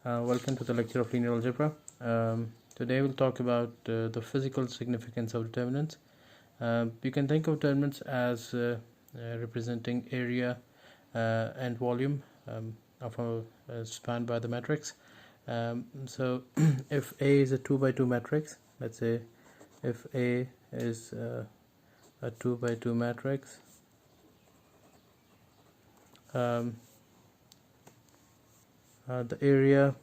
Welcome to the lecture of linear algebra. Today we'll talk about the physical significance of determinants. You can think of determinants as representing area and volume of a span by the matrix. So if A is a 2 by 2 matrix, let's say if A is a 2 by 2 matrix, the area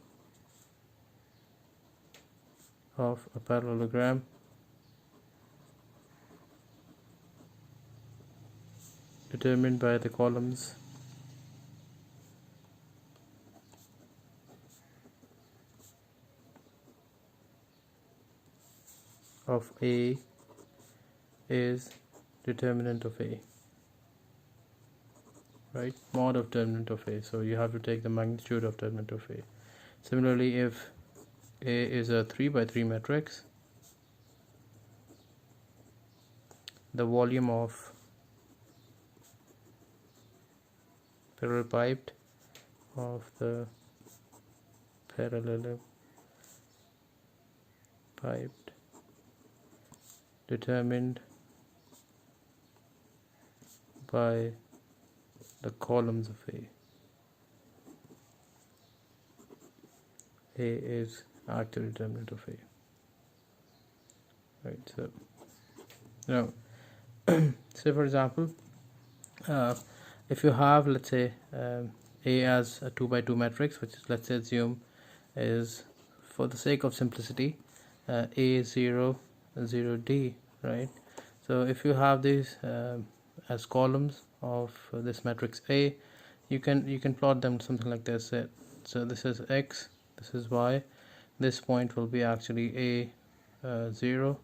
of a parallelogram determined by the columns of A is determinant of A, right? Mod of determinant of A. So you have to take the magnitude of determinant of A. Similarly, if A is a 3 by 3 matrix, the volume of parallel piped of the parallel piped determined by the columns of A. A is actual determinant of A. Right. So now, say for example, if you have, let's say, A as a 2 by 2 matrix, which is, let's say, assume is, for the sake of simplicity, A 0 0 D, right? So if you have these as columns of this matrix A, you can plot them something like this. So this is X, this is Y, this point will be actually A 0,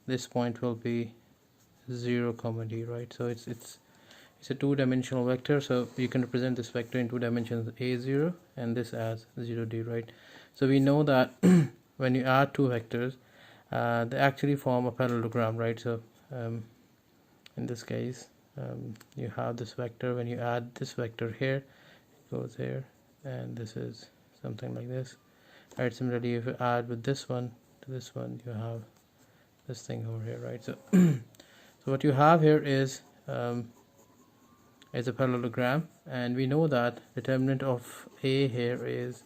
this point will be 0 comma D, right? So it's a two-dimensional vector, so you can represent this vector in two dimensions, A0 and this as 0D, right? So we know that when you add two vectors, they actually form a parallelogram, right? So in this case, you have this vector. When you add this vector here, it goes here, and this is something like this, right? Similarly, if you add with this one to this one, you have this thing over here, right? So so what you have here is a parallelogram, and we know that determinant of A here is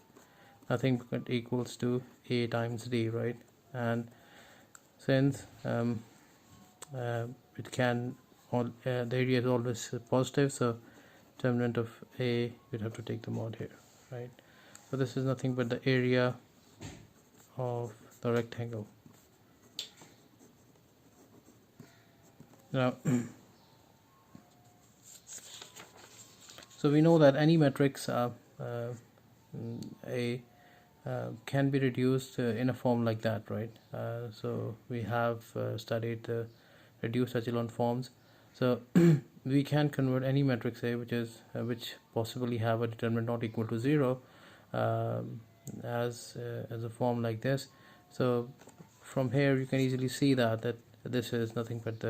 nothing but equals to A times D, right? And since it can the area is always positive, so determinant of A, you'd have to take the mod here, right? So this is nothing but the area of the rectangle. Now so we know that any matrix A can be reduced in a form like that, right? So we have studied the reduced echelon forms. So we can convert any matrix A which possibly have a determinant not equal to 0 as a form like this. So from here you can easily see that this is nothing but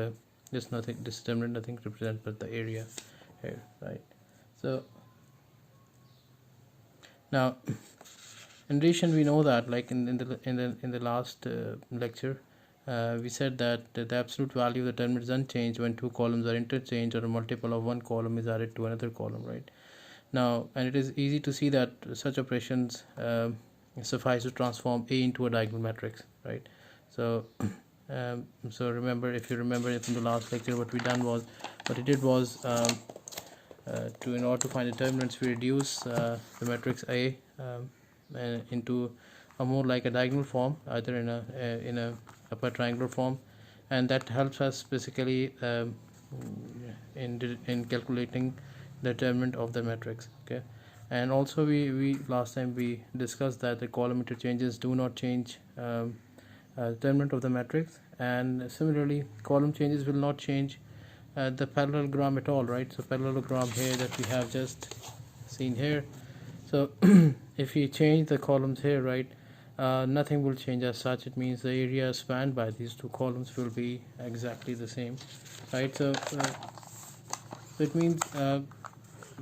this determinant nothing represents but the area here, right? So now, in addition, we know that, like in the last lecture, we said that the absolute value of the determinant is unchanged when two columns are interchanged or a multiple of one column is added to another column, right? Now, and it is easy to see that such operations suffice to transform A into a diagonal matrix, right? So so remember, if you remember from the last lecture, what we did was in order to find determinants, we reduce the matrix A into a more like a diagonal form, either in a upper triangular form, and that helps us basically in calculating the determinant of the matrix. Okay, and also we last time we discussed that the column interchanges do not change determinant of the matrix, and similarly column changes will not change the parallelogram at all, right? So parallelogram here that we have just seen here, so if we change the columns here, right, nothing will change as such. It means the area spanned by these two columns will be exactly the same, right? So it means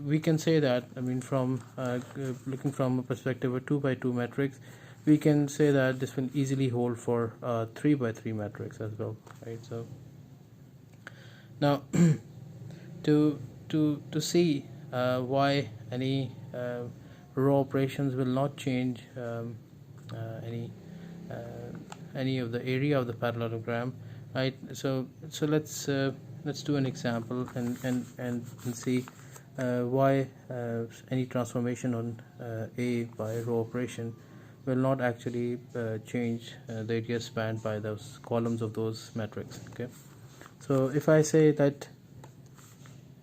we can say that, I mean, from looking from a perspective of 2 by 2 matrix, we can say that this will easily hold for 3 by 3 matrix as well, right? So now to see why any row operations will not change any of the area of the parallelogram, right? So let's do an example and see why any transformation on A by row operation will not actually change the area spanned by those columns of those matrices. Okay, so if I say that,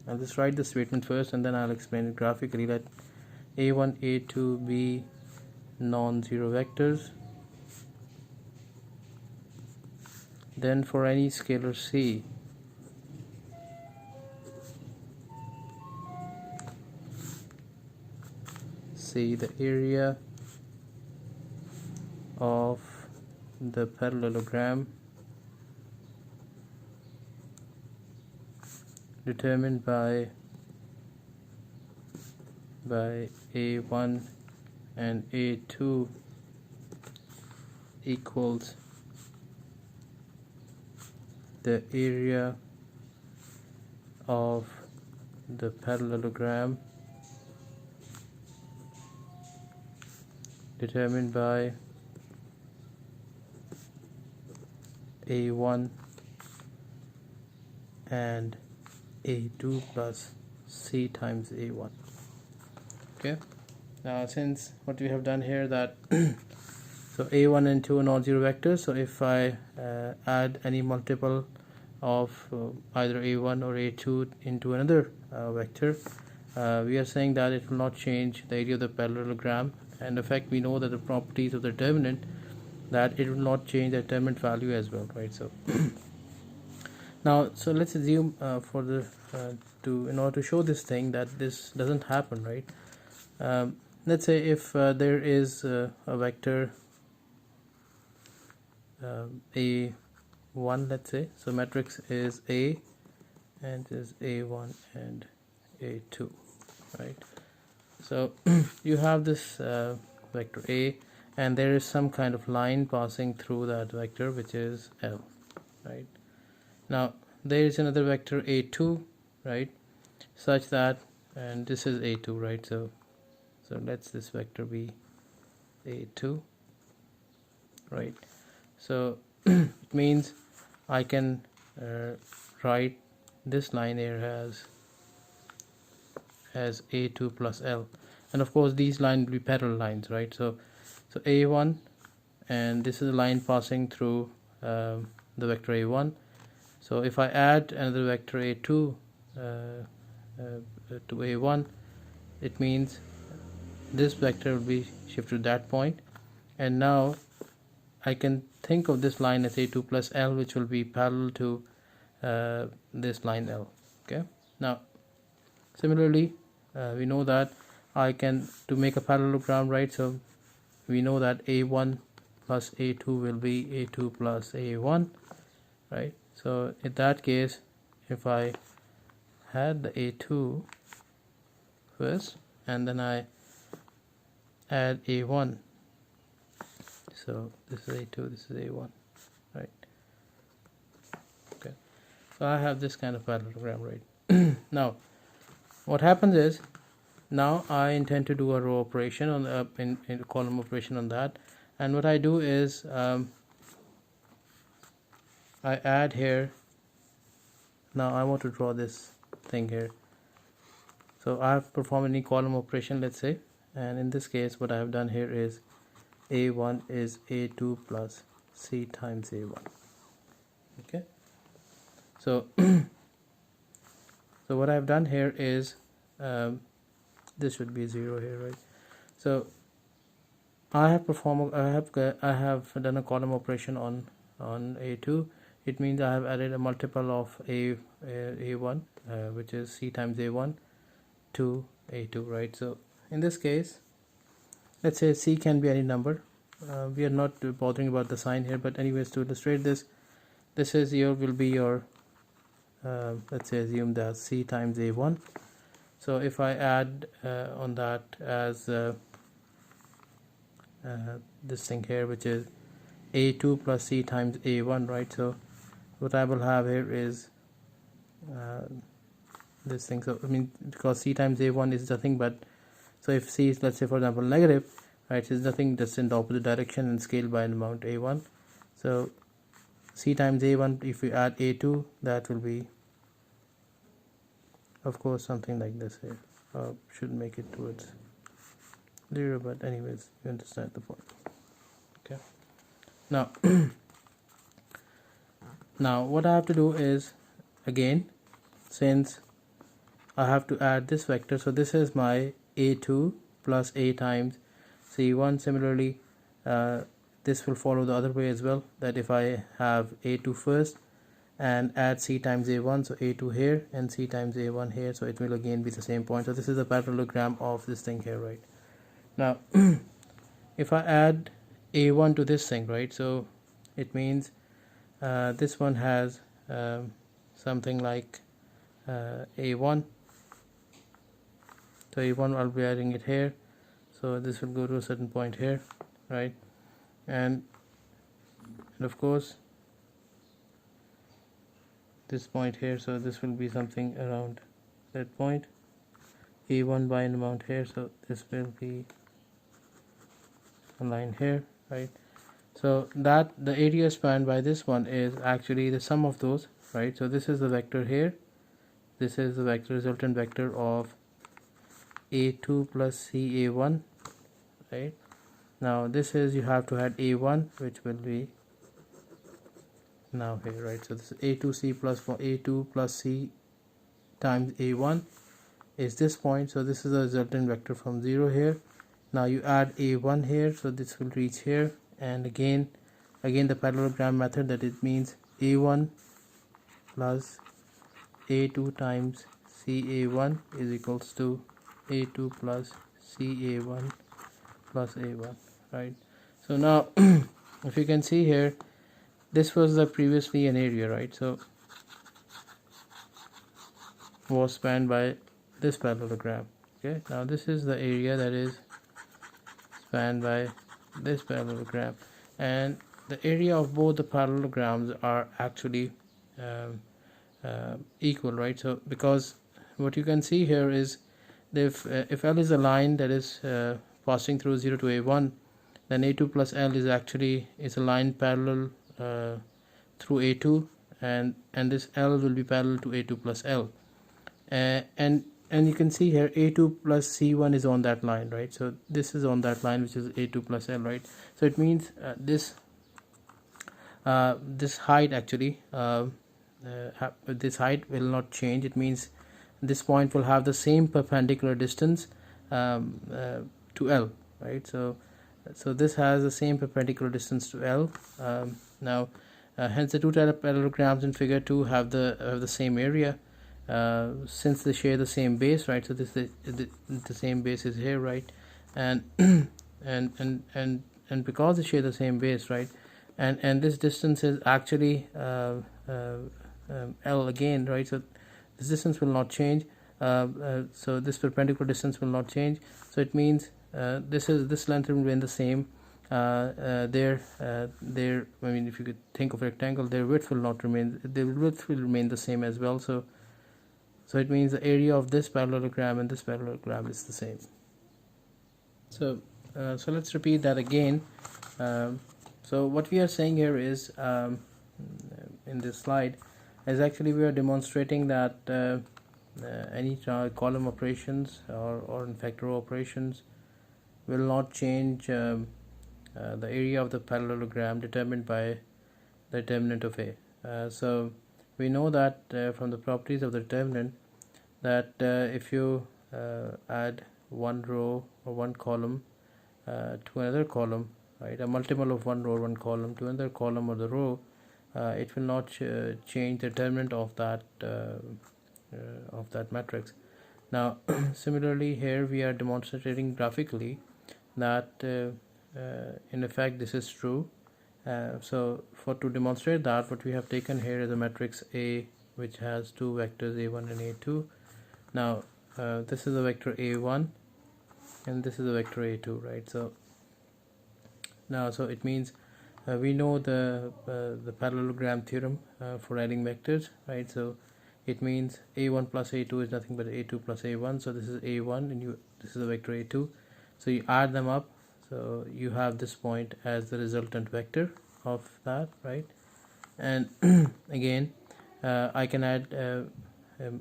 I'll just write the statement first and then I'll explain it graphically. Let A1, A2 be non-zero vectors. Then for any scalar C, the area of the parallelogram determined by A1 and A2 equals the area of the parallelogram determined by A1 and A2 plus C times A1. Okay, now since what we have done here that so A1 and 2 are non-zero vectors, so if I add any multiple of either A1 or A2 into another vector, we are saying that it will not change the area of the parallelogram, and in fact we know that the properties of the determinant, that it will not change the determinant value as well, right? So now, so let's assume for the in order to show this thing that this doesn't happen, right? Let's say if there is a vector A1, let's say, so matrix is A and is A1 and A2, right? So you have this vector A, and there is some kind of line passing through that vector, which is L, right? Now there is another vector A2, right, such that, and this is A2, right? So let's this vector be A2, right? So it means I can write this line here as A2 plus L, and of course these lines will be parallel lines, right? So A1, and this is a line passing through the vector A1. So if I add another vector A2 to A1, it means this vector will be shifted to that point, and now I can think of this line as A2 plus L, which will be parallel to this line L. Okay, now similarly we know that I can, to make a parallelogram, right, so we know that A1 plus A2 will be A2 plus A1, right? So in that case, if I had the A2 first and then I add A1, so this is A2, this is A1, right? Okay, so I have this kind of parallelogram, right? Now what happens is, now I intend to do a row operation on the in a column operation on that, and what I do is I add here. Now I want to draw this thing here. So I have performed any column operation, let's say, and in this case what I have done here is A1 is A2 plus C times A1. Okay, so so what I have done here is this should be 0 here, right? So I have done a column operation on A2. It means I have added a multiple of A1, which is C times A1, to A2, right? So in this case, let's say C can be any number. We are not bothering about the sign here, but anyways, to illustrate this, this is will be your let's say assume that C times A1. So if I add on that as this thing here, which is a2 plus c times a1, right? So what I will have here is this thing. So I mean, because c times a1 is nothing but, so if c is, let's say for example, negative, right, is nothing just in the opposite direction and scaled by an amount a1. So c times a1, if we add a2, that will be, of course, something like this here. Should make it towards 0, but anyways, you understand the point. Okay. Now, now what I have to do is, again, since I have to add this vector, so this is my a2 plus a times c1. Similarly, this will follow the other way as well, that if I have a2 first and add c times a1, so a2 here and c times a1 here, so it will again be the same point. So this is a parallelogram of this thing here, right? Now if I add a1 to this thing, right, so it means this one has something like a1. So a1, I'll be adding it here, so this will go to a certain point here, right? And of course this point here, so this will be something around that point, a1 by an amount here, so this will be a line here, right? So that the area spanned by this one is actually the sum of those, right? So this is the vector here, this is the vector, resultant vector of a2 plus ca1, right? Now this is, you have to add a1, which will be now here, right? So this is a2c plus a2 plus c times a1 is this point, so this is a resultant vector from 0 here. Now you add a1 here, so this will reach here, and again the parallelogram method, that it means a1 plus a2 times ca1 is equals to a2 plus ca1 plus a1, right? So now if you can see here, this was the previously an area, right? So was spanned by this parallelogram. Okay, now this is the area that is spanned by this parallelogram, and the area of both the parallelograms are actually equal, right? So because what you can see here is, if L is a line that is passing through 0 to a1, then a2 plus L is actually a line parallel through a2, and this L will be parallel to a2 plus L, and you can see here a2 plus c1 is on that line, right? So this is on that line, which is a2 plus L, right? So it means this height actually, this height will not change. It means this point will have the same perpendicular distance to L, right? So this has the same perpendicular distance to L. Now hence the two parallelograms in figure 2 have the same area, since they share the same base, right? So this the same base is here, right? And and because they share the same base, right, and this distance is actually L again, right? So this distance will not change, so this perpendicular distance will not change, so it means this length will remain the same. Their I mean, if you could think of a rectangle, their width will not remain, their width will remain the same as well. So it means the area of this parallelogram and this parallelogram is the same. So let's repeat that again. So what we are saying here is, in this slide, is actually we are demonstrating that any column operations or in fact row operations will not change the area of the parallelogram determined by the determinant of A. So we know that from the properties of the determinant, that if you add one row or one column to another column, right, a multiple of one row or one column to another column or the row, it will not change the determinant of that matrix. Now similarly here we are demonstrating graphically that in effect this is true. So to demonstrate that, what we have taken here is a matrix A which has two vectors a1 and a2. Now this is a vector a1 and this is a vector a2, right? So now, so it means we know the parallelogram theorem for adding vectors, right? So it means a1 plus a2 is nothing but a2 plus a1. So this is a1 and this is a vector a2. So you add them up, so you have this point as the resultant vector of that, right? And again, I can add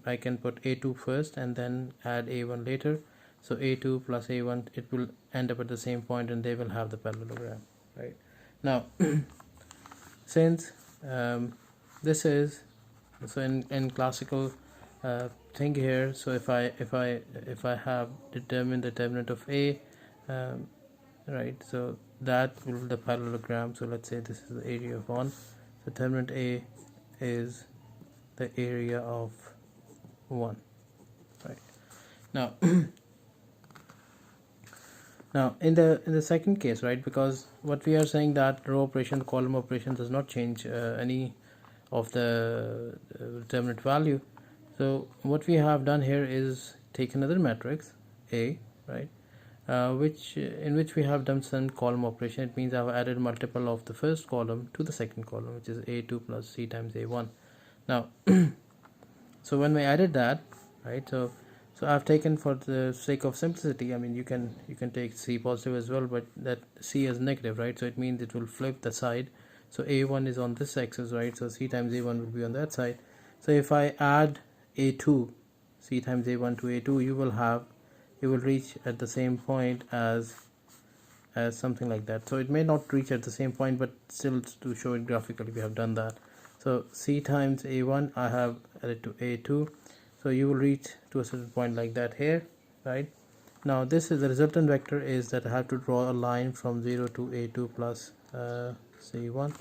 I can put a2 first and then add a1 later. So a2 plus a1, it will end up at the same point and they will have the parallelogram, right? Now since this is, so in classical thing here, so if I have determined the determinant of a, right, so that will be the parallelogram. So let's say this is the area of 1, so determinant a is the area of 1, right? Now now in the second case, right, because what we are saying that row operation, the column operation does not change any of the determinant value. So what we have done here is take another matrix A, right, in which we have done some column operation. It means I have added multiple of the first column to the second column, which is a2 plus c times a1. Now so when we added that, right, so I've taken, for the sake of simplicity, I mean you can take c positive as well, but that c is negative, right? So it means it will flip the side. So a1 is on this axis, right? So c times a1 will be on that side. So if I add a2, c times a1 to a2, you will reach at the same point as something like that. So it may not reach at the same point, but still, to show it graphically, we have done that. So c times a1 I have added to a2, so you will reach to a certain point like that here, right? Now this is the resultant vector, is that I have to draw a line from 0 to a2 plus c1.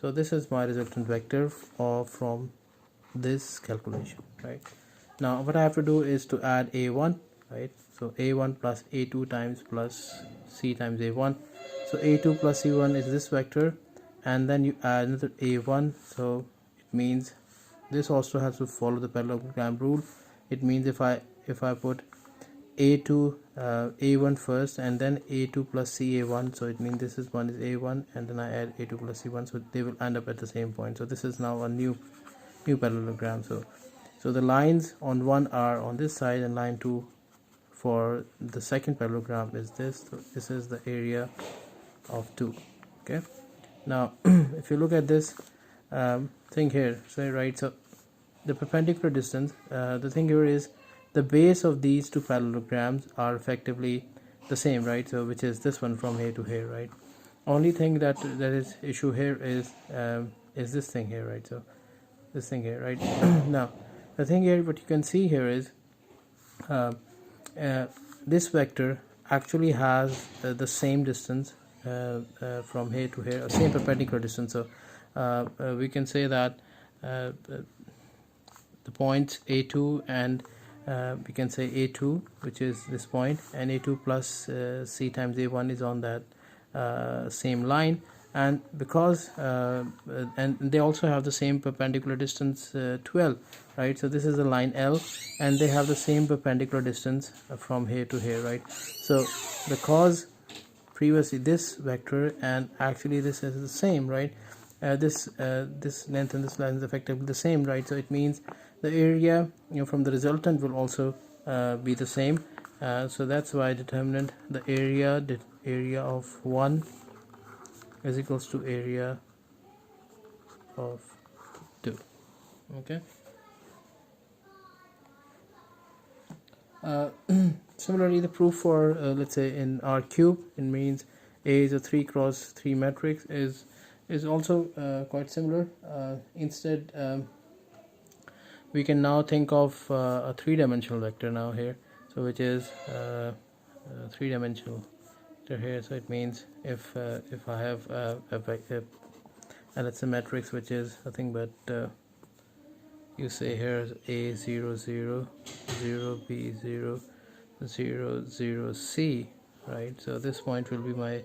So this is my resultant vector from this calculation, right? Now what I have to do is to add a1, right? So a1 plus a2 times plus c times a1. So a2 plus c1 is this vector, and then you add another a1. So it means this also has to follow the parallelogram rule. It means if I put a2 a1 first and then a2 plus ca1, so it means this is one is a1 and then I add a2 plus c1, so they will end up at the same point. So this is now a new parallelogram. So the lines on 1 are on this side, and line 2 for the second parallelogram is this. So this is the area of 2. Okay, now if you look at this thing here, so right, so the perpendicular distance, the thing here is the base of these two parallelograms are effectively the same, right? So which is this one from here to here, right? Only thing that is issue here is this thing here, right? So this thing here, right? Now the thing here, what you can see here is this vector actually has the same distance from here to here, same perpendicular distance. So we can say that the points a2 and we can say a2, which is this point, and a2 plus c times a1 is on that same line, and because and they also have the same perpendicular distance 12, right? So this is the line L, and they have the same perpendicular distance from here to here, right? So because previously this vector and actually this is the same, right? This length and this length is effectively the same, right? So it means the area, from the resultant will also be the same. So that's why determinant, the area of 1 is equals to area of 2. Okay. Similarly, the proof for let's say in R cube, it means A is a 3 cross 3 matrix, is also quite similar. Instead, we can now think of a 3-dimensional vector now here, so which is 3-dimensional vector here. So it means if I have a vector, and it's a matrix which is nothing but you say here is A 0 0 0 B 0 0 0 C, right? So this point will be my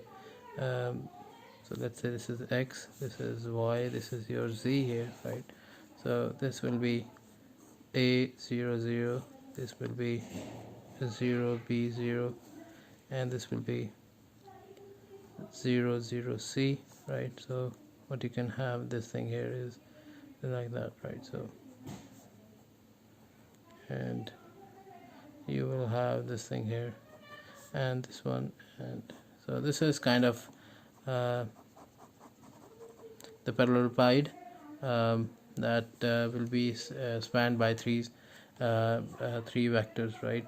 so let's say this is X, this is Y, this is your Z here, right? So this will be A 0 0 this will be 0 B 0, and this will be 0 0 C, right? So what you can have this thing here is like that, right? So and you will have this thing here and this one, and so this is kind of the parallelepiped that will be spanned by three vectors, right?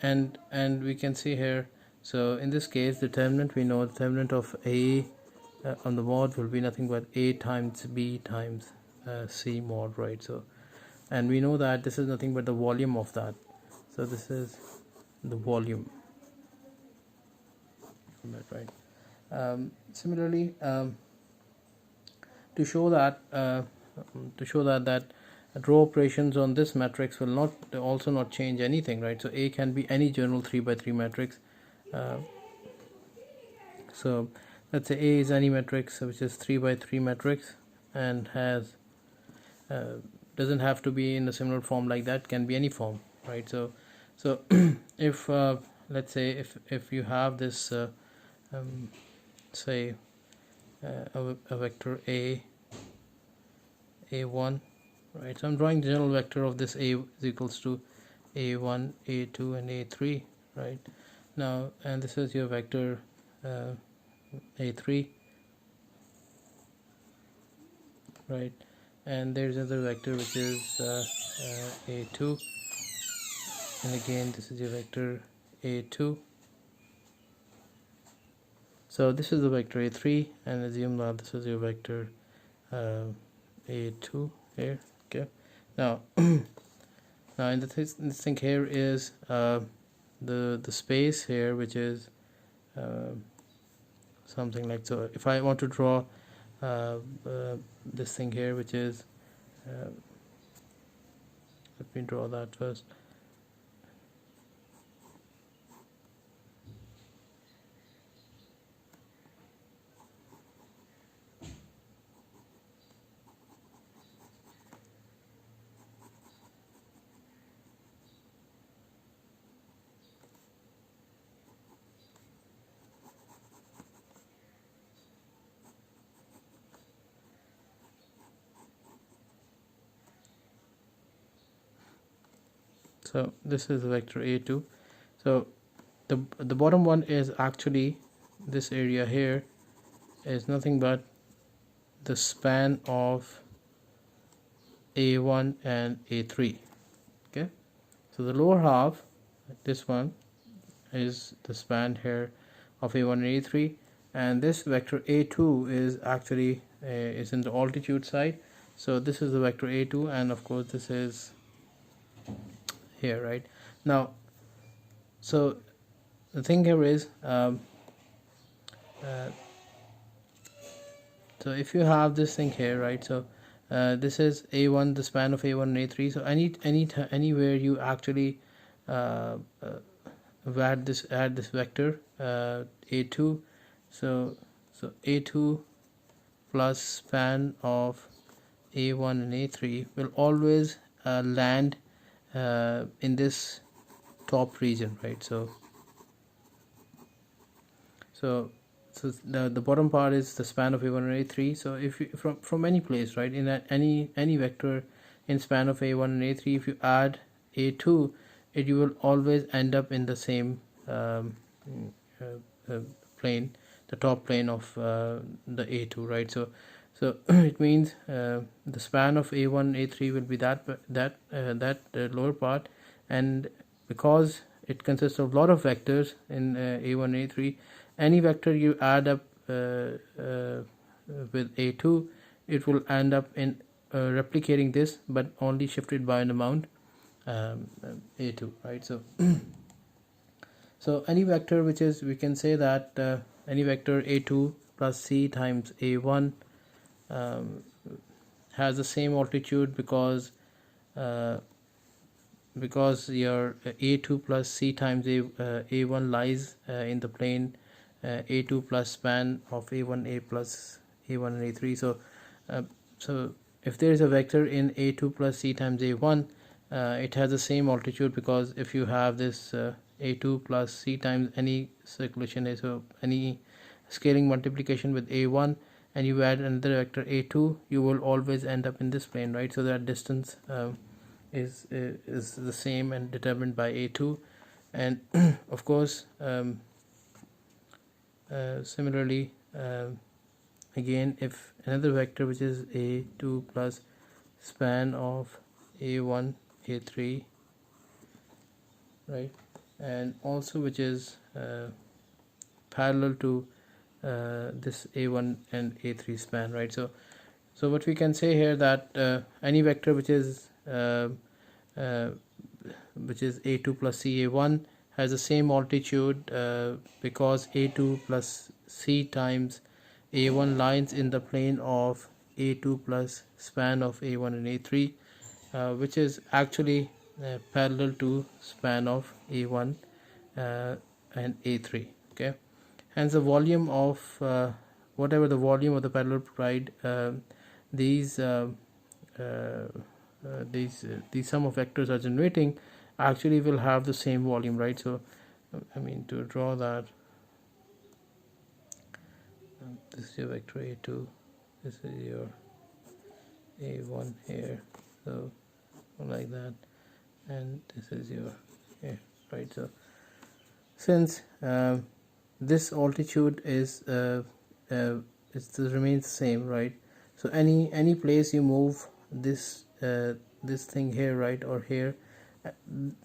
and we can see here, so in this case determinant, we know determinant of A on the mod will be nothing but A times B times C mod, right? So and we know that this is nothing but the volume of that, so this is the volume, right? Similarly, to show that that row operations on this matrix will not change anything, right? So A can be any general 3 by 3 matrix. So let's say A is any matrix which is 3 by 3 matrix and has doesn't have to be in a similar form like that, can be any form, right? So if let's say if you have this say a vector A1, right? So I'm drawing the general vector of this A is equals to A1, A2 and A3, right? Now, and this is your vector A3, right? And there's another vector which is A2, and again this is your vector A2. So this is the vector A3, and assume that this is your vector A2 here. Okay. Now, now in this thing here is the space here, which is something like so. If I want to draw this thing here, which is let me draw that first. So this is the vector A2. So the bottom one is actually this area here is nothing but the span of A1 and A3. Okay, so the lower half, this one, is the span here of A1 and A3, and this vector A2 is actually is in the altitude side. So this is the vector A2, and of course this is here, right? Now, so the thing here is so if you have this thing here, right? So this is A1, the span of A1 and A3. So anywhere you actually add this vector A2, so A2 plus span of A1 and A3 will always land in this top region, right? So the bottom part is the span of A1 and A3. So if you from any place, right, in any vector in span of A1 and A3, if you add A2, you will always end up in the same plane, the top plane of the A2, right? So it means the span of A1 A3 will be that lower part, and because it consists of a lot of vectors in A1 A3, any vector you add up with A2, it will end up in replicating this, but only shifted by an amount A2, right? So so any vector which is, we can say that any vector A2 plus C times A1 has the same altitude because your A2 plus C times A1 lies in the plane A2 plus span of A1A plus A1 and A3. So if there is a vector in A2 plus C times A1, it has the same altitude, because if you have this a2 plus c times any circulation, so any scaling multiplication with a1, and you add another vector a2, you will always end up in this plane, right? So that distance is the same and determined by a2. And of course, similarly, again, if another vector which is a2 plus span of a1 a3, right, and also which is parallel to this a1 and a3 span, right? So what we can say here, that any vector which is a2 plus ca1 has the same altitude, because a2 plus c times a1 lies in the plane of a2 plus span of a1 and a3, which is actually parallel to span of a1 and a3. Okay, hence the volume of whatever the volume of the parallelepiped, these sum of vectors are generating actually will have the same volume, right? So I mean, to draw that, this is your vector a2, this is your a1 here, so like that, and this is your here, right? So since this altitude is remains the same, right? So any place you move this this thing here, right, or here,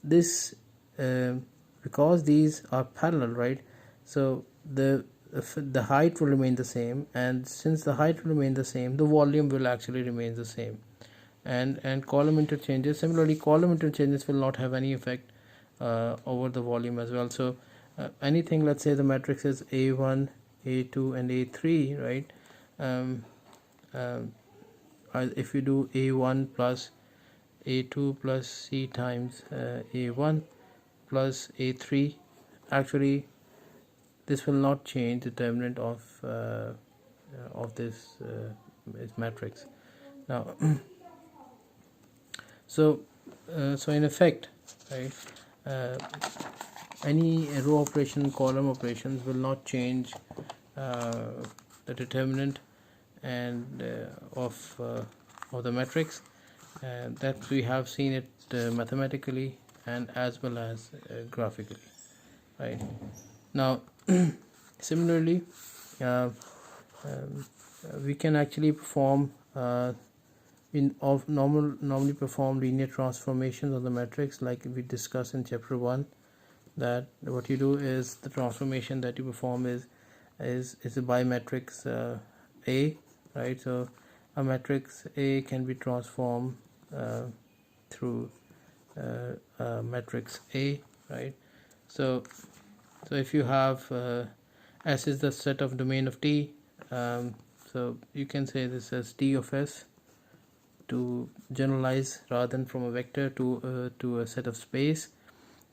this because these are parallel, right? So the height will remain the same, and since the height will remain the same, the volume will actually remain the same. And column interchanges, similarly, column interchanges will not have any effect over the volume as well. So anything, let's say the matrix is a1, a2 and a3, right? If you do a1 plus a2 plus c times a1 plus a3, actually this will not change the determinant of this matrix. Now so in effect, right, any row operation, column operations will not change the determinant and of the matrix, and that we have seen it mathematically and as well as graphically, right? Now similarly, we can actually perform normally perform linear transformations of the matrix, like we discussed in chapter 1, that what you do is the transformation that you perform is a bimatrix A, right? So a matrix A can be transformed through matrix A, right? So if you have S is the set of domain of T, so you can say this as T of S, to generalize rather than from a vector to a set of space,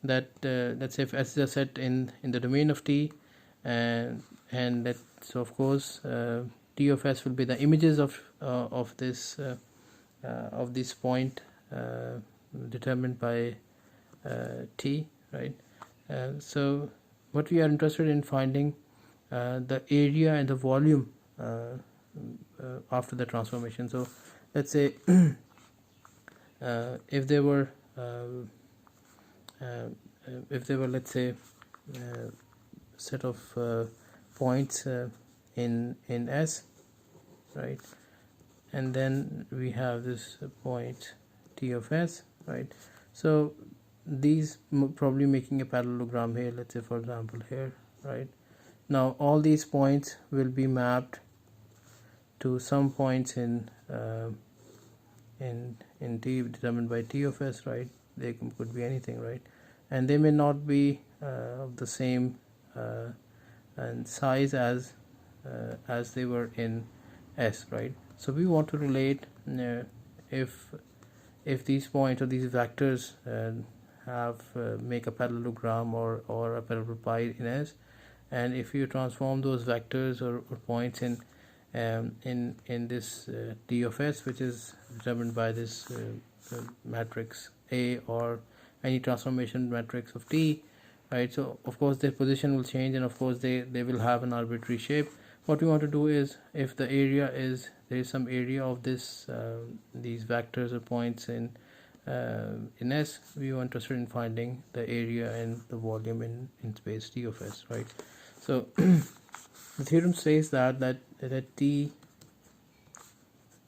that let's say if S is a set in the domain of T, and that, so of course T of S will be the images of this point determined by T, right? So what we are interested in finding the area and the volume after the transformation. So let's say if there were let's say set of points in S, right, and then we have this point T of S, right? So these probably making a parallelogram here, let's say for example here, right? Now all these points will be mapped to some points in T determined by T of S, right? They could be anything, right? And they may not be of the same and size as they were in S, right? So we want to relate if these points or these vectors have make a parallelogram or a parallelepiped in S, and if you transform those vectors or points in this T of S, which is determined by this matrix A or any transformation matrix of T, right? So of course their position will change, and of course they will have an arbitrary shape. What we want to do is, if the area is, there is some area of this these vectors or points in S, we are interested in finding the area and the volume in space T of S, right? So the theorem says that T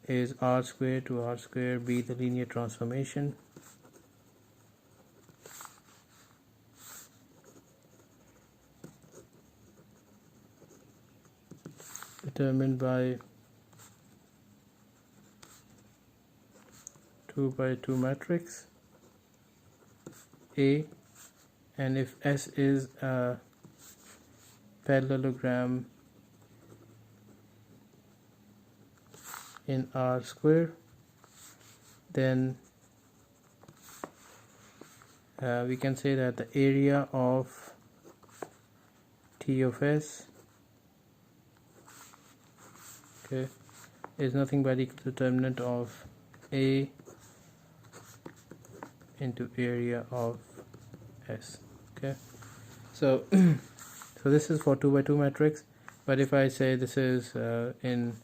is R square to R square be the linear transformation determined by 2 by 2 matrix A, and if S is a parallelogram in R square, then we can say that the area of T of S, okay, is nothing but equal to determinant of A into area of S. Okay, so so this is for 2 by 2 matrix, but if I say this is in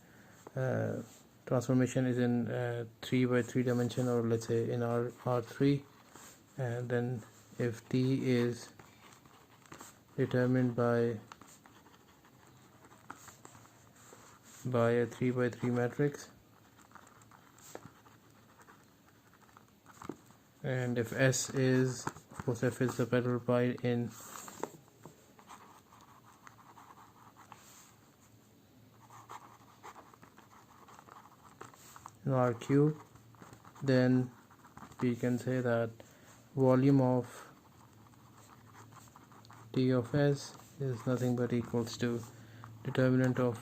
transformation is in 3 by 3 dimension, or let's say in R3, and then if T is determined by a 3 by 3 matrix, and if S is, of course, F is the parallel pi in R cube, then we can say that volume of T of S is nothing but equals to determinant of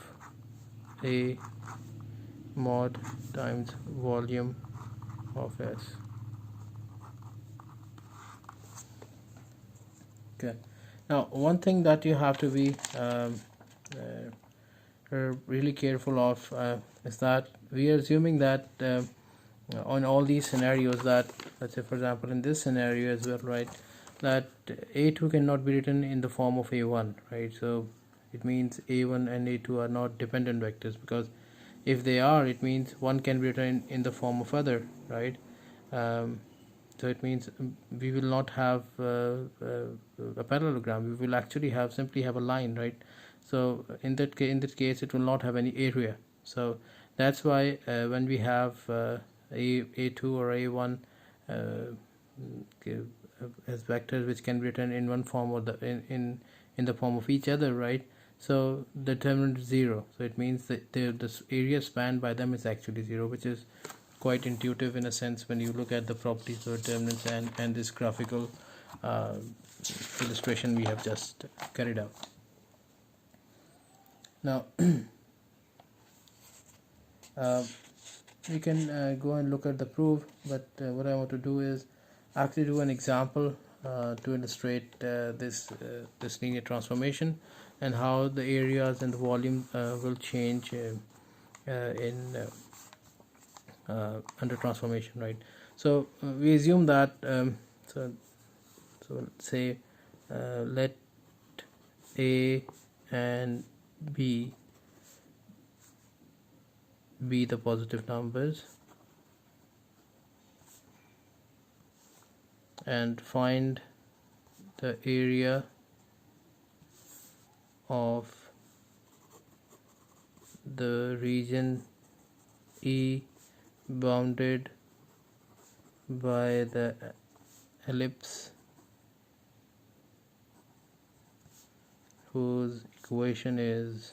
A mod times volume of S. Okay, now one thing that you have to be really careful of is that we are assuming that on all these scenarios, that let's say for example in this scenario as well, right, that A2 cannot be written in the form of A1, right? So it means A1 and A2 are not dependent vectors, because if they are, it means one can be written in the form of other, right? So it means we will not have a parallelogram, we will actually simply have a line, right? So in that case it will not have any area. So that's why when we have A2 or A1 as vectors which can be written in one form or in the form of each other, right? So the determinant is 0, so it means that the area spanned by them is actually 0, which is quite intuitive in a sense when you look at the properties of determinants and this graphical illustration we have just carried out. Now we can go and look at the proof, but what I want to do is actually do an example to illustrate this linear transformation and how the areas and the volume will change in under transformation, right? So we assume that so let's say let A and B be the positive numbers, and find the area of the region E bounded by the ellipse whose equation is,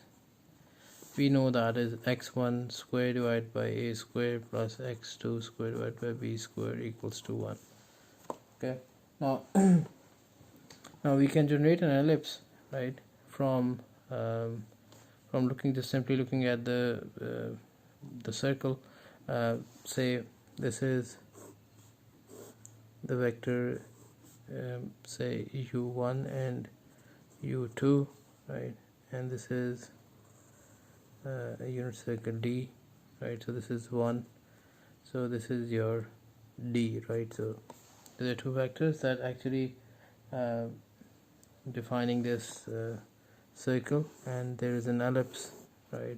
we know that is x1 square divided by a square plus x2 square divided by b square equals to 1. Okay, now now we can generate an ellipse, right, from simply looking at the circle. Say this is the vector say u1 and u2, right, and this is a unit circle D, right? So this is 1, so this is your D, right? So there are two vectors that actually defining this circle, and there is an ellipse, right,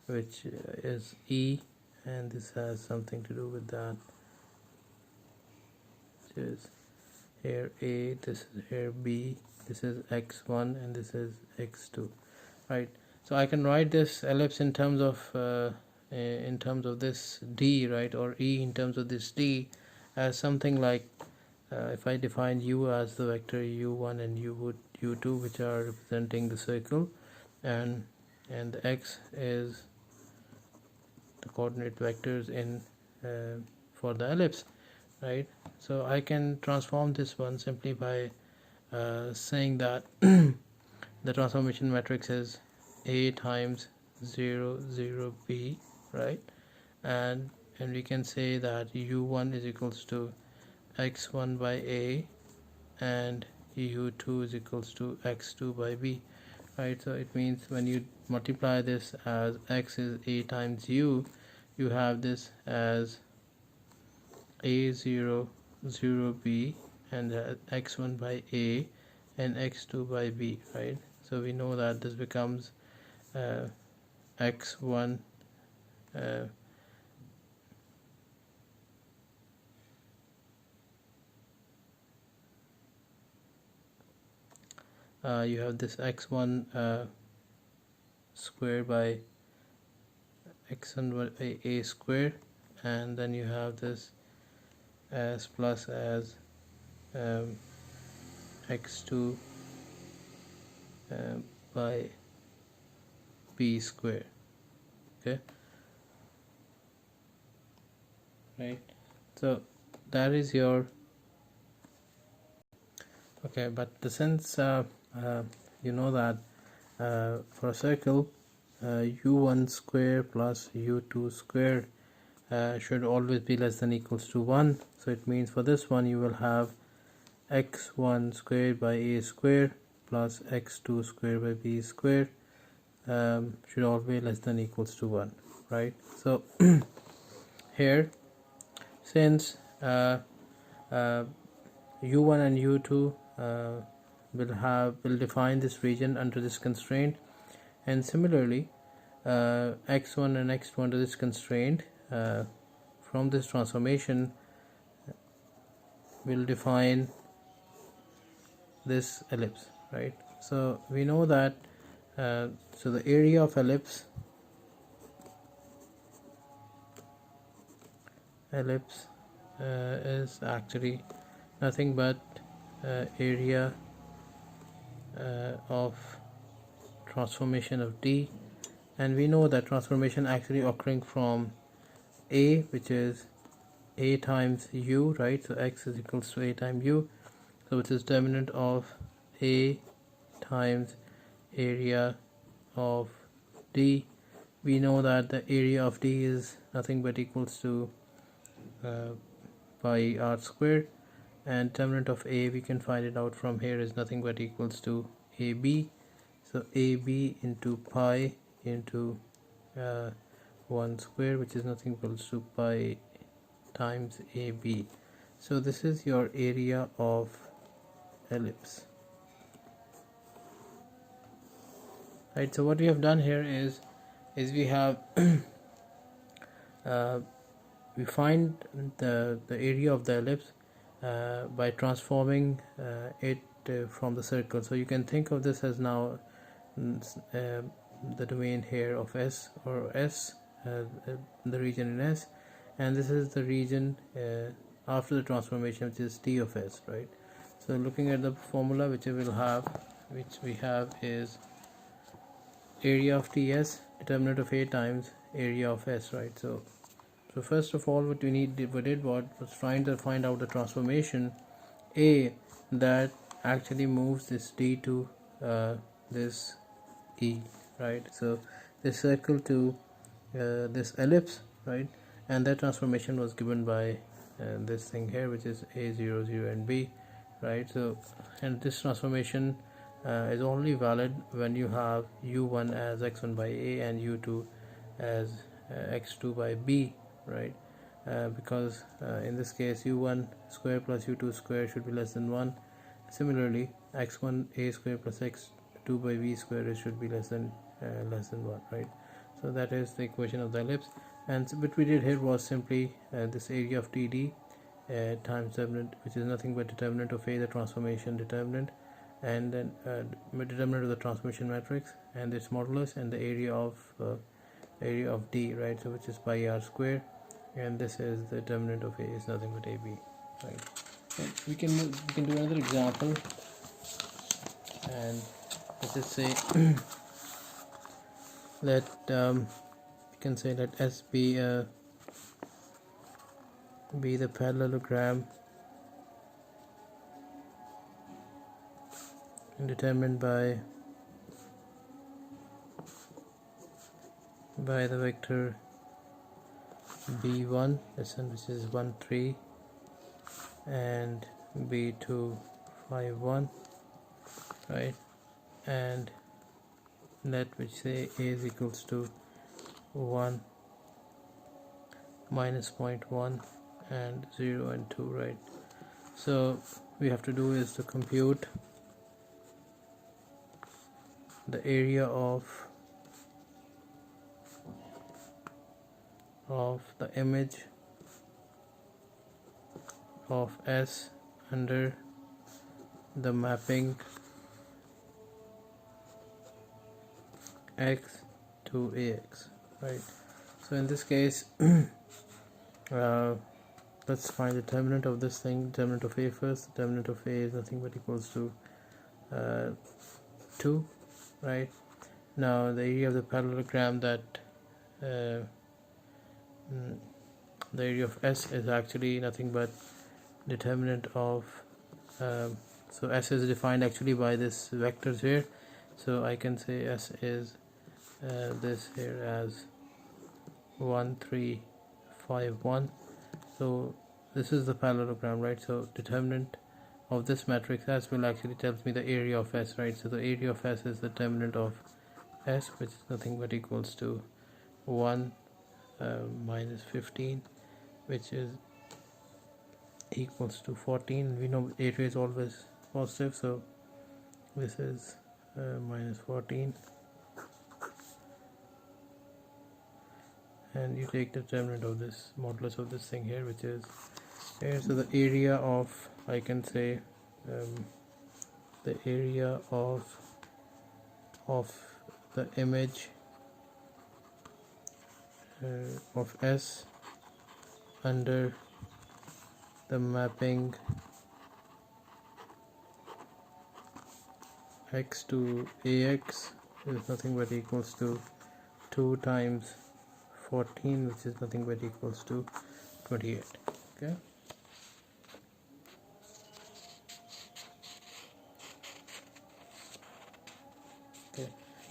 which is E, and this has something to do with that, which is here A, this is here B, this is x1 and this is x2, right? So I can write this ellipse in terms of this D, right, or E in terms of this D as something like if I define U as the vector u1 and u2, which are representing the circle, and the x is the coordinate vectors in for the ellipse, right? So I can transform this one simply by saying that the transformation matrix is A times 0 0 B, right? And we can say that u1 is equals to x1 by A and u2 is equals to x2 by B, right? So it means when you multiply this as x is A times u, you have this as a0 0 B and x1 by A and x2 by B, right? So we know that this becomes x1 you have this x1 square by x1 by A square, and then you have this as plus as x2 by B square, okay, right? So that is your okay, but since you know that for a circle u1 square plus u2 square should always be less than equals to 1, so it means for this one you will have x1 squared by A square plus x2 squared by B square should always less than equals to 1, right? So here, since u1 and u2 will define this region under this constraint, and similarly x1 and x2 under this constraint from this transformation will define this ellipse, right? So we know that so the area of ellipse is actually nothing but area of transformation of D, and we know that transformation actually occurring from A, which is A times U, right? So x is equals to A times U, so which is determinant of A times area of D. We know that the area of D is nothing but equals to pi r squared, and determinant of A we can find it out from here is nothing but equals to AB. So AB into pi into 1 square, which is nothing equals to pi times AB. So this is your area of ellipse, right? So what we have done here is we have we find the area of the ellipse by transforming it from the circle. So you can think of this as now the domain here of S, or S, the region in S, and this is the region after the transformation, which is T of S, right? So looking at the formula which we have is area of TS, determinant of A times area of S, right? So first of all, what we did was trying to find out the transformation A that actually moves this D to this E, right? So this circle to this ellipse, right? And that transformation was given by this thing here, which is A0 0 and B, right? So, and this transformation is only valid when you have u1 as x1 by A and u2 as x2 by B, right? because in this case u1 square plus u2 square should be less than 1. Similarly, x1 a square plus x2 by v square should be less than 1, right? So that is the equation of the ellipse. And so what we did here was simply this area of TD times determinant, which is nothing but determinant of A, the transformation determinant, and then determinant of the transformation matrix and its modulus, and the area of D, right? So which is pi r square, and this is the determinant of A is nothing but AB, right? And we can do another example, and let's just say let we can say let S be the parallelogram determined by the vector b1, which is 1 3, and b2 5 1, right? And let which say A is equals to 1 minus 0.1 and 0 and 2, right? So we have to do is to compute the area of the image of S under the mapping x to ax, right? So in this case let's find the determinant of this thing. Determinant of A first. Determinant of A is nothing but equals to 2, right? Now the area of the parallelogram that the area of S is actually nothing but determinant of so S is defined actually by this vectors here, so I can say S is this here as 1 3 5 1. So this is the parallelogram, right? So determinant of this matrix S will actually tells me the area of S, right? So the area of S is the determinant of S, which is nothing but equals to 1 minus 15, which is equals to 14. We know area is always positive, so this is minus 14, and you take the determinant of this modulus of this thing here, which is here. So the area of, I can say the area of the image of S under the mapping x to ax is nothing but equals to 2 times 14, which is nothing but equals to 28. Okay.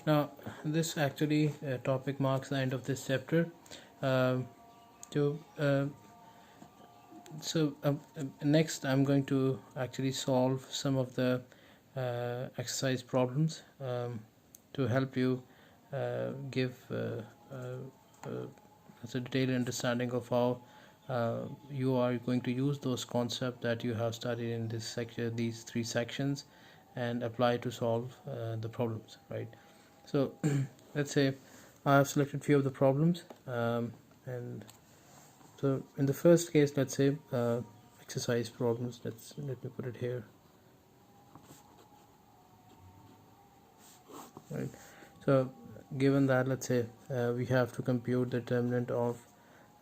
Now this actually topic marks the end of this chapter. Next I'm going to actually solve some of the exercise problems to help you give a detailed understanding of how you are going to use those concepts that you have studied in this section, these 3 sections, and apply to solve the problems, right? So let's say I have selected few of the problems, and so in the first case, let's say exercise problems. Let me put it here, right? So given that, let's say we have to compute the determinant of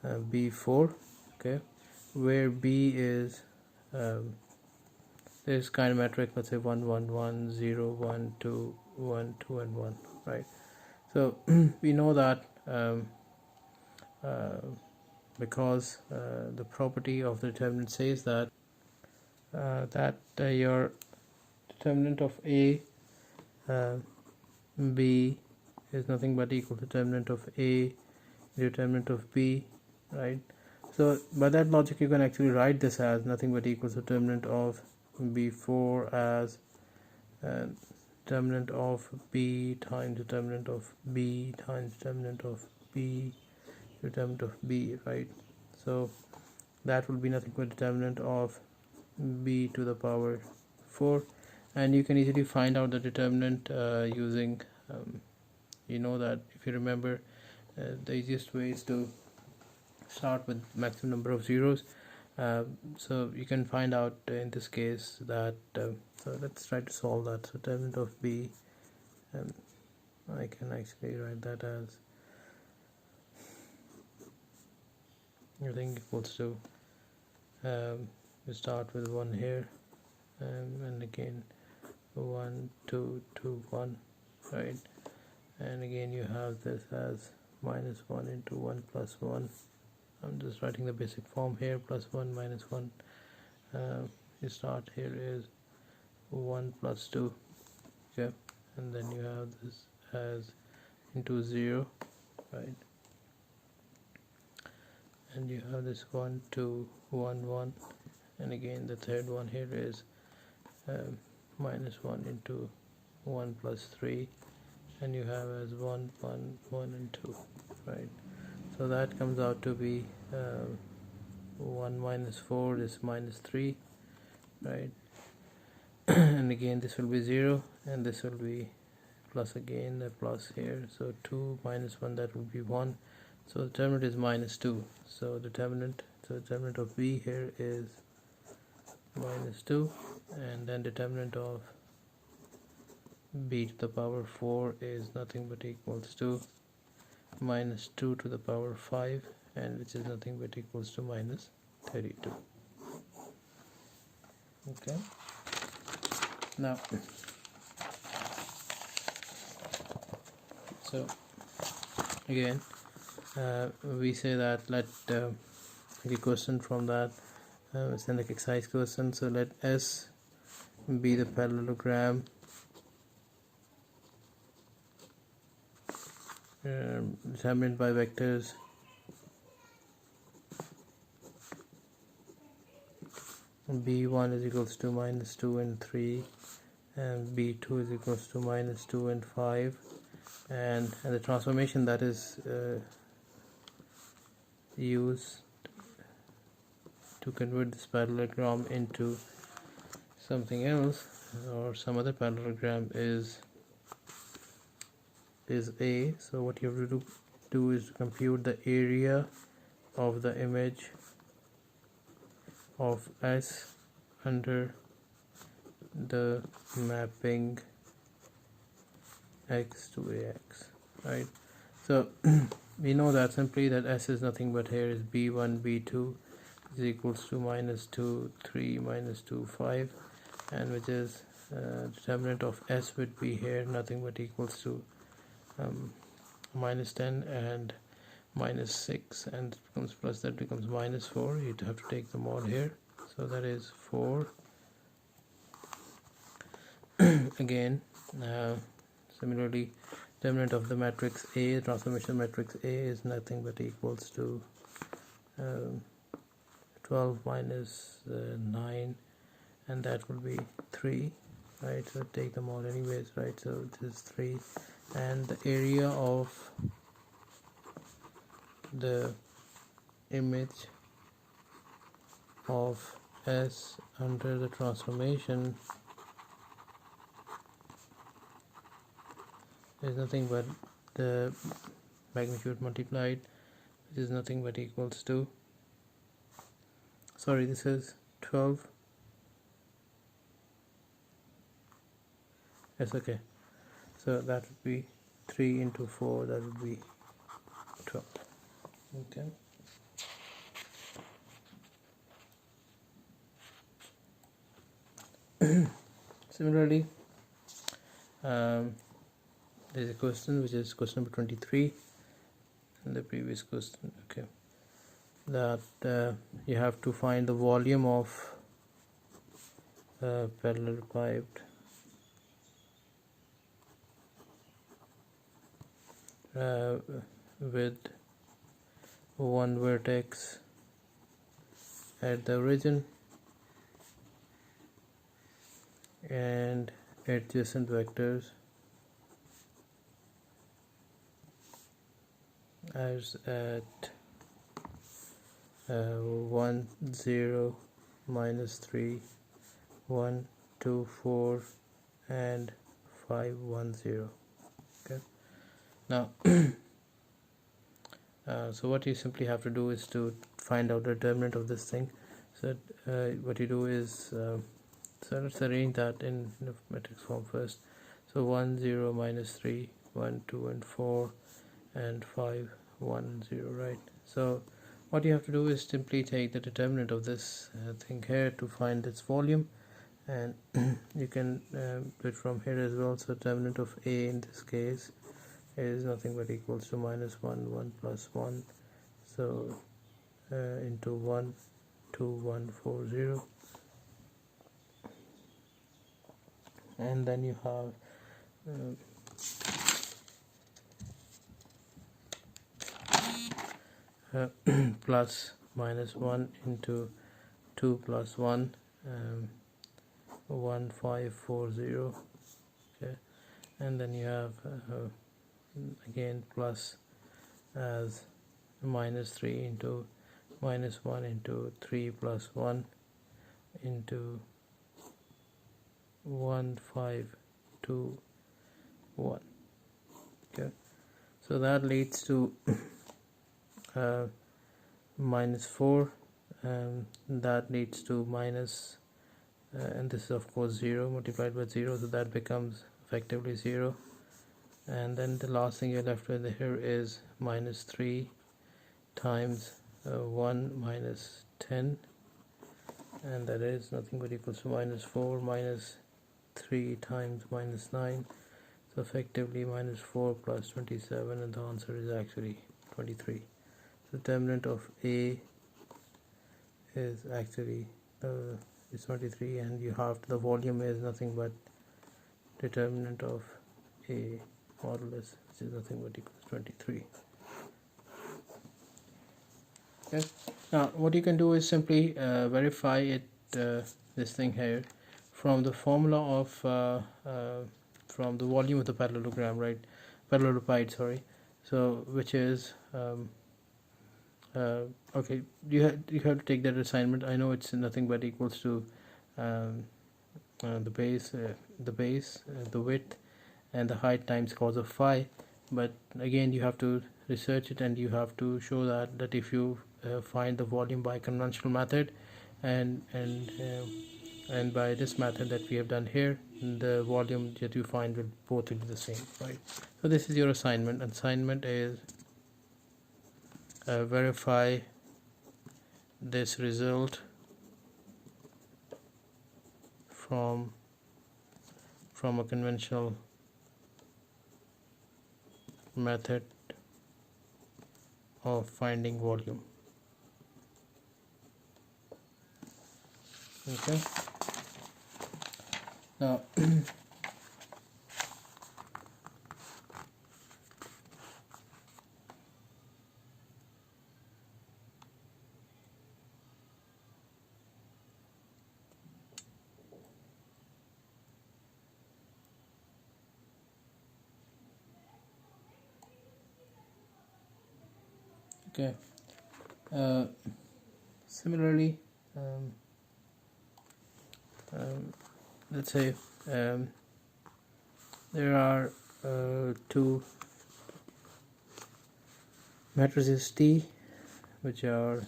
B4, okay, where B is this kind of metric, let's say 1 1 1 0 1 2 1 2 and 1, right? So we know that because the property of the determinant says that your determinant of A B is nothing but equal to determinant of A determinant of B, right? So by that logic you can actually write this as nothing but equal to determinant of B4 as determinant of B times determinant of B times determinant of B determinant of B, right? So that will be nothing but determinant of b to the power 4, and you can easily find out the determinant using you know that if you remember, the easiest way is to start with maximum number of zeros. So you can find out in this case that so let's try to solve that. So determinant of b, I can actually write that as I think equals to we start with 1 here, and again 1 2 2 1, right, and again you have this as minus 1 into 1 plus 1. I'm just writing the basic form here, plus 1 minus 1. You start here is 1 plus 2, okay, and then you have this as into 0, right, and you have this 1 2 1 1, and again the third one here is minus 1 into 1 plus 3, and you have as 1 1 1 and 2, right. So that comes out to be 1 minus 4 is minus 3, right, and again this will be 0, and this will be plus again the plus here, so 2 minus 1, that will be 1. So the determinant is minus 2. So determinant of b here is minus 2, and then determinant of b to the power 4 is nothing but equals to minus 2 to the power 5, and which is nothing but equals to minus 32. Okay, now so again we say that let the question from that it's an exercise question. So let S be the parallelogram determined by vectors b1 is equals to minus 2 and 3, and b2 is equals to minus 2 and 5, and the transformation that is used to convert this parallelogram into something else or some other parallelogram is A. So what you have to do is to compute the area of the image of S under the mapping x to ax, right. So we know that simply that S is nothing but here is b1 b2 is equals to minus 2 3 minus 2 5, and which is determinant of S would be here nothing but equals to minus 10 and minus 6, and it becomes plus, that becomes minus 4. You have to take the mod here, so that is 4. Again similarly, determinant of the matrix A, transformation matrix A, is nothing but equals to 12 minus 9, and that will be 3, right. So take them all anyways, right. So this is 3, and the area of the image of S under the transformation is nothing but the magnitude multiplied, which is nothing but equals to, sorry, this is 12, yes, okay, so that would be 3 into 4, that would be 12. Okay, similarly there is a question which is question number 23 in the previous question, okay, that you have to find the volume of parallelepiped with one vertex at the origin and adjacent vectors as at 1 0 minus 3 1 2 4 and 5 1 0. Okay, now so what you simply have to do is to find out the determinant of this thing. So what you do is so let's arrange that in the matrix form first. So 1 0 minus 3 1 2 and 4 and 5 1 0, right? So what you have to do is simply take the determinant of this thing here to find its volume, and you can do it from here as well. So determinant of A in this case is nothing but equals to minus 1 1 plus 1, so into 1 2 1 4 0, and then you have plus minus 1 into 2 plus 1, 1 5 4 0. Okay, and then you have again plus as minus 3 into minus 1 into 3 plus 1 into 1 5 2 1. Okay, so that leads to minus 4, that leads to minus and this is of course 0 multiplied by 0, so that becomes effectively 0, and then the last thing you're left with here is minus 3 times 1 minus 10, and that is nothing but equals to minus 4 minus 3 times minus 9, so effectively minus 4 plus 27, and the answer is actually 23. The determinant of A is actually is 23, and you have the volume is nothing but determinant of A modulus, which is nothing but equals 23. Okay, now what you can do is simply verify it this thing here from the formula of from the volume of the parallelogram, right? Parallelepiped, sorry. So which is okay, you have to take that assignment. I know it's nothing but equals to the base, the width, and the height times cos of phi. But again, you have to research it, and you have to show that if you find the volume by conventional method, and by this method that we have done here, the volume that you find will both be the same, right? So this is your assignment. Assignment is verify this result from a conventional method of finding volume. Okay, now okay, similarly let's say there are two matrices T which are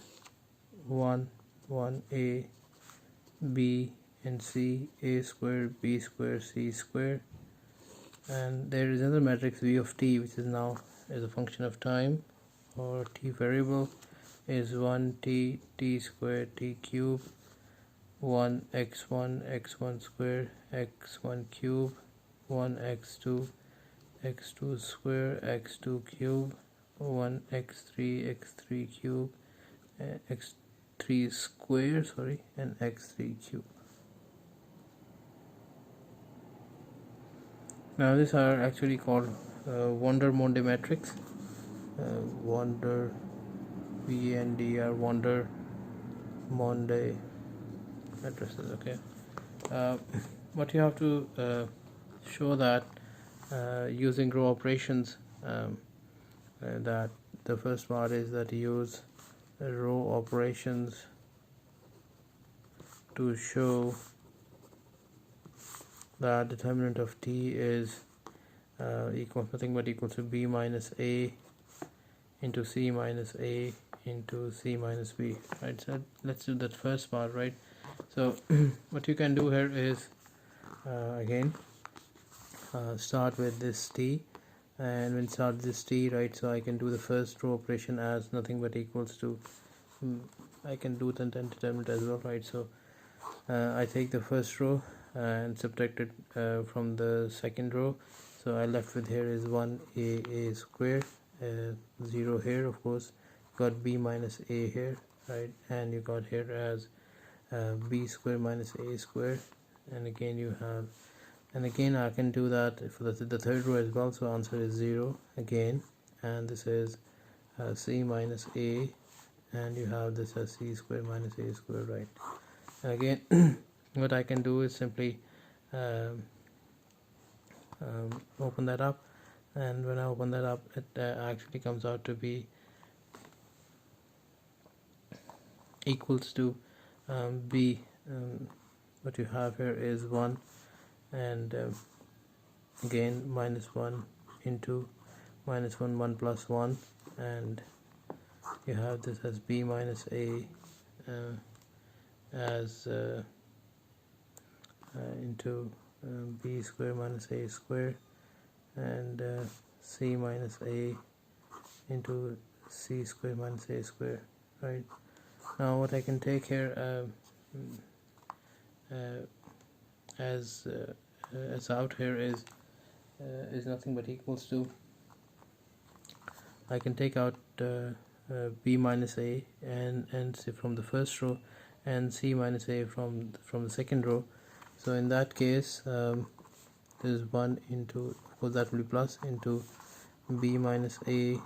1 1 A B and C, A square B square C square, and there is another matrix V of T which is now as a function of time, or T variable is 1 T T square T cube 1 x1 square x1 cube 1 x2 square x2 cube 1 x3 cube x3 square, sorry, and x3 cube. Now these are actually called Vandermonde matrix. Wander VNDR Vandermonde matrices. Okay, what you have to show that using row operations, that the first part is that you use row operations to show that determinant of t is equals nothing but equals to b minus a into c minus a into c minus b, right? So let's do that first part, right? So what you can do here is again start with this t, and when start this t, right, so I can do the first row operation as nothing but equals to I can do the determinant as well, right? So I take the first row and subtract it from the second row, so I left with here is 1a square, 0 here, of course, got b minus a here, right, and you got here as b square minus a square, and again you have, and again I can do that for the third row as well, so answer is 0 again, and this is c minus a, and you have this as c square minus a square, right? And again what I can do is simply open that up, and when I open that up, it actually comes out to be equals to b, what you have here is 1, and again minus 1 into minus 1, 1 plus 1, and you have this as b minus a as into b square minus a square, and c minus a into c square minus a square, right? Now what I can take here as out here is nothing but equals to, I can take out b minus a and c from the first row, and c minus a from the second row. So in that case there is 1 into, of course that will be plus, into b minus a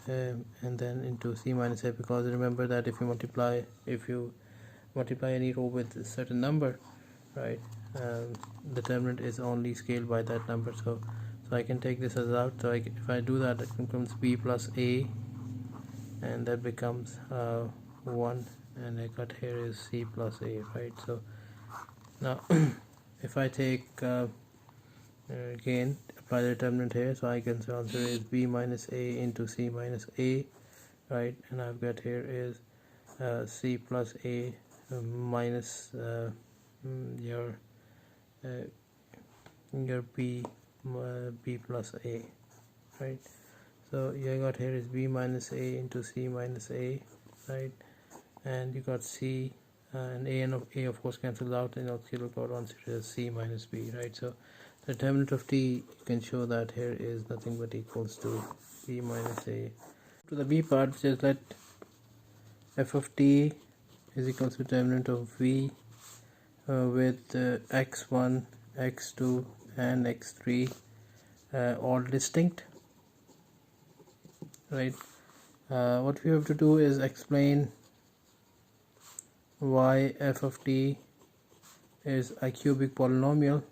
and then into c minus a, because remember that if you multiply any row with a certain number, right, determinant is only scaled by that number. So I can take this as out, so if I do that, it becomes b plus a, and that becomes 1, and I got here is c plus a, right? So now if I take again apply the determinant here, so I can say answer is b minus a into c minus a, right, and I've got here is c plus a minus your b plus a, right? So you got here is b minus a into c minus a, right, and you got c and a of course cancels out, and also you'll got answer is c minus b, right? So the determinant of t, you can show that here is nothing but equals to b minus a. To the b part, which is let f of t is equals to determinant of v with x1, x2 and x3 all distinct, right? What we have to do is explain why f of t is a cubic polynomial,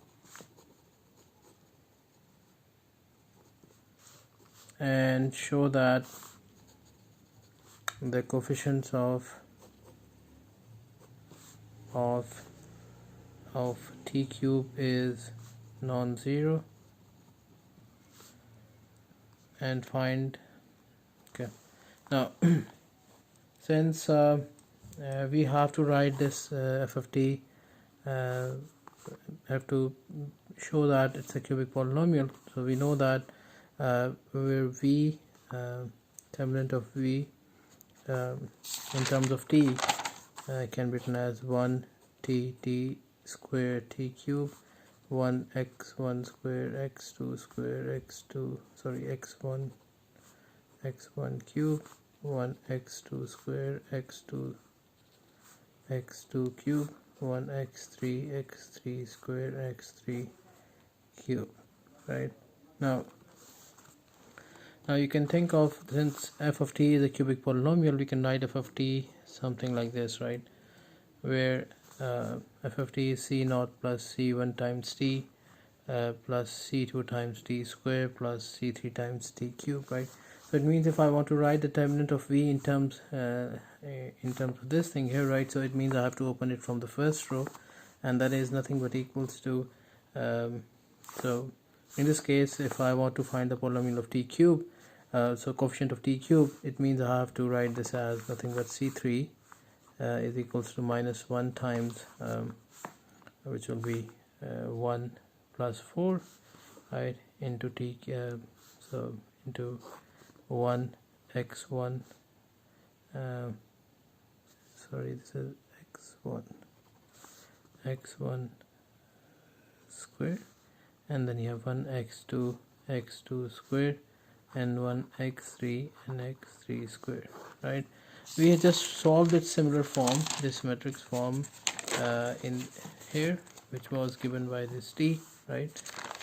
and show that the coefficients of t cube is non-zero, and find, okay, now since we have to write this f of t, have to show that it's a cubic polynomial, so we know that where v, determinant of v in terms of t can be written as 1 t square t cube, 1 x1 square x2 square x2, sorry, x1 cube, 1 x2 square x2 cube, 1 x3 square x3 cube, right? Now you can think of, since f of t is a cubic polynomial, we can write f of t something like this, right, where f of t is c0 plus c1 times t plus c2 times t square plus c3 times t cube, right? So it means if I want to write the determinant of v in terms of this thing here, right, so it means I have to open it from the first row, and that is nothing but equals to so in this case, if I want to find the polynomial of t cube, so coefficient of t cube, it means I have to write this as nothing but c3 is equals to minus 1 times which will be 1 plus 4, right, into t so into 1 x1 sorry, this is x1 square, and then you have 1 x2 square and 1 x3 and x3 square, right. We have just solved its similar form, this matrix form in here, which was given by this t, right.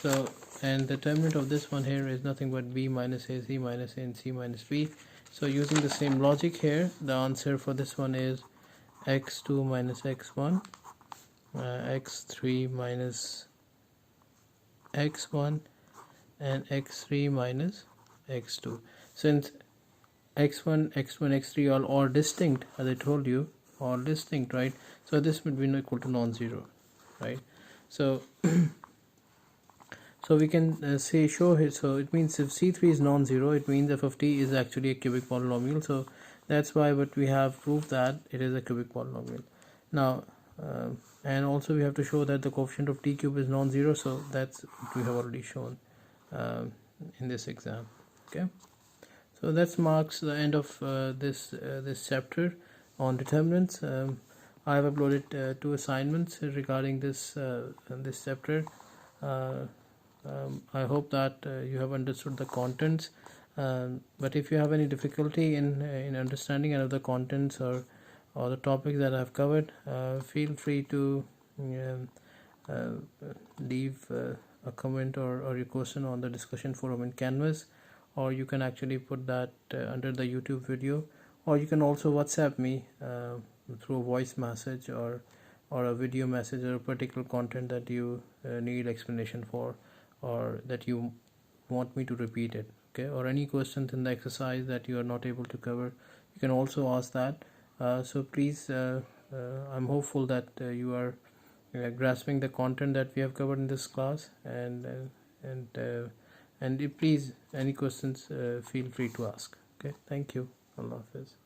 So, and the determinant of this one here is nothing but b minus a, c minus a, and c minus b. So using the same logic here, the answer for this one is x2 minus x1, x3 minus x1, and x3 minus x2. Since x1, x1, x3 are all distinct, as I told you, all distinct, right, so this would be equal to non-zero, right. So so we can show here, so it means if c3 is non-zero, it means f of t is actually a cubic polynomial. So that's why what we have proved that it is a cubic polynomial. Now and also we have to show that the coefficient of t cube is non-zero, so that's what we have already shown in this exam. Okay, so that marks the end of this chapter on determinants. I have uploaded 2 assignments regarding this chapter. I hope that you have understood the contents, but if you have any difficulty in understanding any of the contents or the topics that I have covered, feel free to leave a comment or your question on the discussion forum in Canvas, or you can actually put that under the YouTube video, or you can also WhatsApp me through a voice message or a video message, or a particular content that you need explanation for, or that you want me to repeat it, okay, or any questions in the exercise that you are not able to cover, you can also ask that. So please, I'm hopeful that you are grasping the content that we have covered in this class, and please, any questions, feel free to ask. Okay, thank you. Allah Hafiz.